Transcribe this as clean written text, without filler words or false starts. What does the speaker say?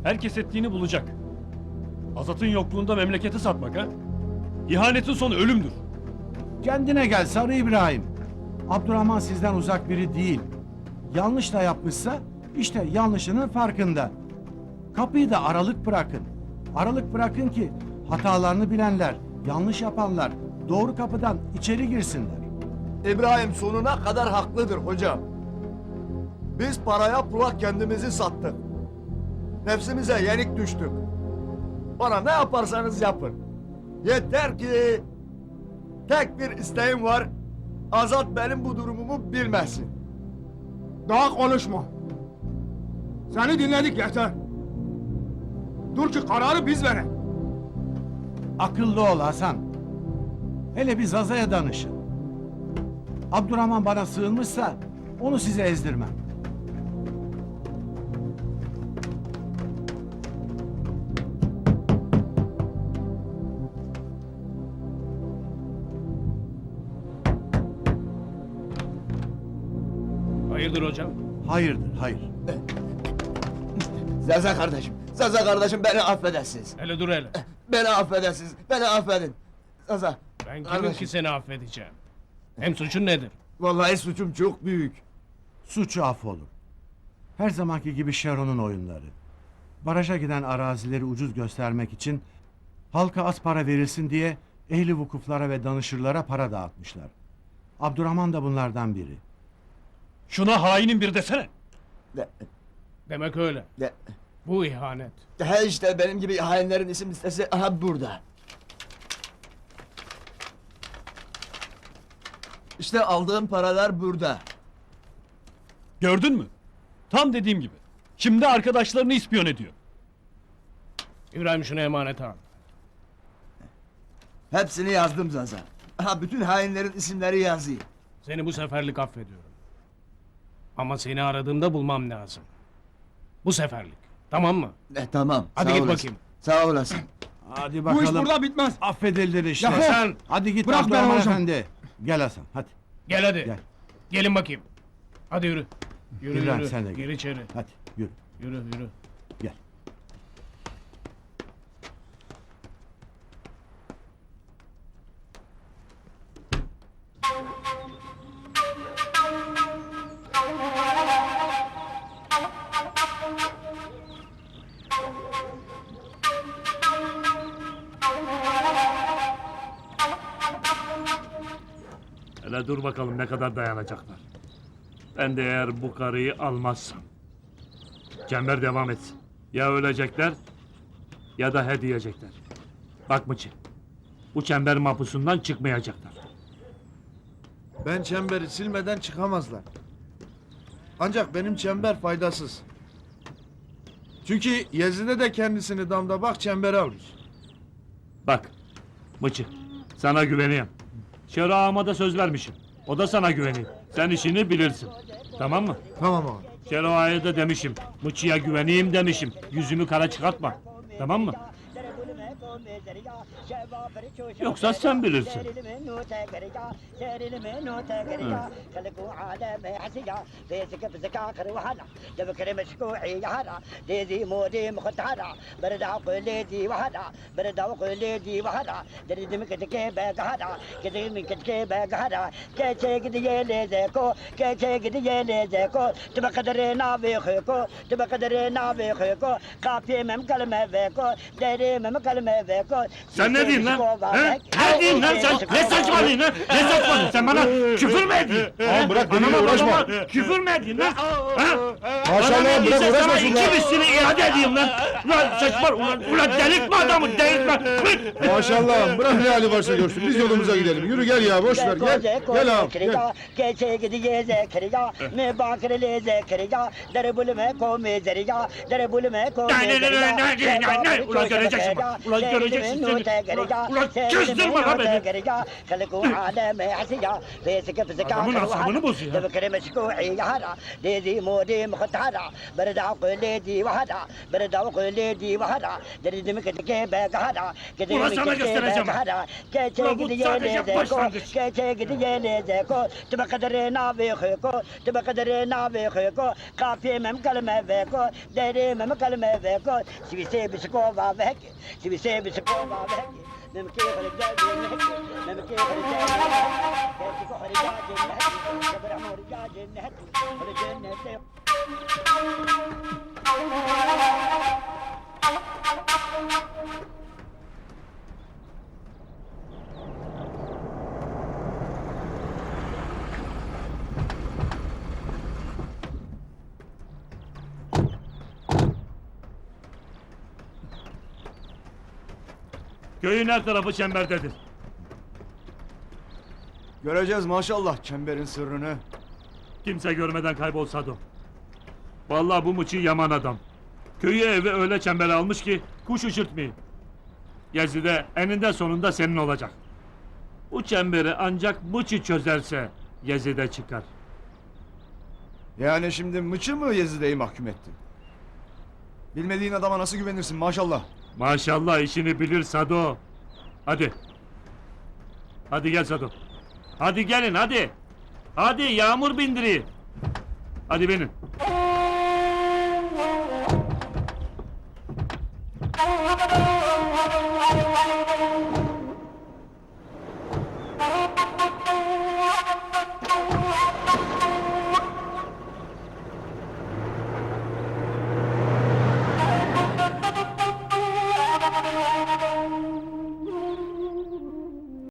Herkes ettiğini bulacak. Azat'ın yokluğunda memleketi satmak ha? İhanetin sonu ölümdür. Kendine gel Sarı İbrahim. Abdurrahman sizden uzak biri değil. Yanlış da yapmışsa işte yanlışının farkında. Kapıyı da aralık bırakın. Aralık bırakın ki hatalarını bilenler, yanlış yapanlar doğru kapıdan içeri girsinler. İbrahim sonuna kadar haklıdır hocam. Biz paraya pula kendimizi sattık. Nefsimize yenik düştük. Bana ne yaparsanız yapın. Yeter ki tek bir isteğim var. Azat benim bu durumumu bilmesin. Daha konuşma. Seni dinledik yeter. Dur ki kararı biz verelim. Akıllı ol Hasan. Hele bir Zaza'ya danışın. Abdurrahman bana sığınmışsa onu size ezdirmem. Hayırdır hocam? Hayırdır, hayır. Zaza kardeşim beni affedersiniz. Hele dur hele. Beni affedersiniz, beni affedin. Zaza, Ben kimim Kardeşim. ki seni affedeceğim? Hem suçun nedir? vallahi suçum çok büyük. Suçu affolur. Her zamanki gibi Şeron'un oyunları. Baraja giden arazileri ucuz göstermek için halka az para verilsin diye ehli vukuflara ve danışırlara para dağıtmışlar. Abdurrahman da bunlardan biri. Şuna hainin bir desene. De, Demek öyle. de, Bu ihanet. he işte benim gibi hainlerin isim listesi aha burada. İşte aldığım paralar burada. Gördün mü? Tam dediğim gibi. Şimdi arkadaşlarını ispiyon ediyor. İbrahim şunu emanet al. Hepsini yazdım Zaza. Aha bütün hainlerin isimleri yazayım. Seni bu seferlik affediyorum. Ama seni aradığımda bulmam lazım. Bu seferlik. Tamam mı? Tamam. Hadi sağ git olasın. bakayım. Sağ olasın. Hadi Bu bakalım. iş burada bitmez. Affedildir işte. Ya sen- Hadi git Bırak Abdurrahman beni hocam. Efendi. Gel Hasan hadi. Gel hadi. Gel. Gelin bakayım. Hadi yürü. Yürü İbrahim, yürü. sen de gel. Gir içeri. Hadi yürü Yürü yürü. gel. Hele dur bakalım ne kadar dayanacaklar. Ben de eğer bu karıyı almazsam. Çember devam etsin. Ya ölecekler ya da he diyecekler. Bak Mıçı, bu çember mapusundan çıkmayacaklar. Ben çemberi silmeden çıkamazlar. Ancak benim çember faydasız. Çünkü Yezide de kendisini damda bak çemberi almış. Bak Mıçı, sana güveniyorum. Şero ağama da söz vermişim. O da sana güveniyor. Sen işini bilirsin. Tamam mı? Tamam abi. Şero ağaya da demişim. Mıçı'ya güveneyim demişim. Yüzümü kara çıkartma. Tamam mı? Yoksa sen bilirsin. Sen ne diyorsun lan? He? Ne diyorsun lan sen? Ne saçmalıyorsun lan? Ne saçmalıyorsun? Sen bana küfür mü ediyorsun? Oğlum bırak beni, Anama uğraşma. babama küfür mü ediyorsun lan? Ha? Maşallah, Bana bırak, neyse uğraşma sana şunla. iki mislini iade edeyim lan. Ulan saçmal, ulan delirtme adamı, delirtme. Maşallah bırak ne hali varsa görsün. Biz yolumuza gidelim. Yürü gel ya boş ver gel. Gel abi gel. Ne? Ulan göreceksin bak. Ulan göreceksin seni. Ulan kızdırma ha beni. Adamın asabını bozuyor. Ulan sana göstereceğim. Ulan bu sadece başlangıç. Köyün her tarafı çemberdedir. Göreceğiz maşallah çemberin sırrını. Kimse görmeden kaybol Sado. Vallahi bu mıçı yaman adam. Köyü evi öyle çembere almış ki kuş uçurtmayın. Gezi de eninde sonunda senin olacak. Bu çemberi ancak mıçı çözerse Gezi'de çıkar. Yani şimdi Mıçı mı Yezide'yi mahkum etti? Bilmediğin adama nasıl güvenirsin maşallah. Maşallah işini bilir Sado. Hadi. Hadi gel Sado. Hadi gelin hadi. Hadi yağmur bindiri. Hadi benim.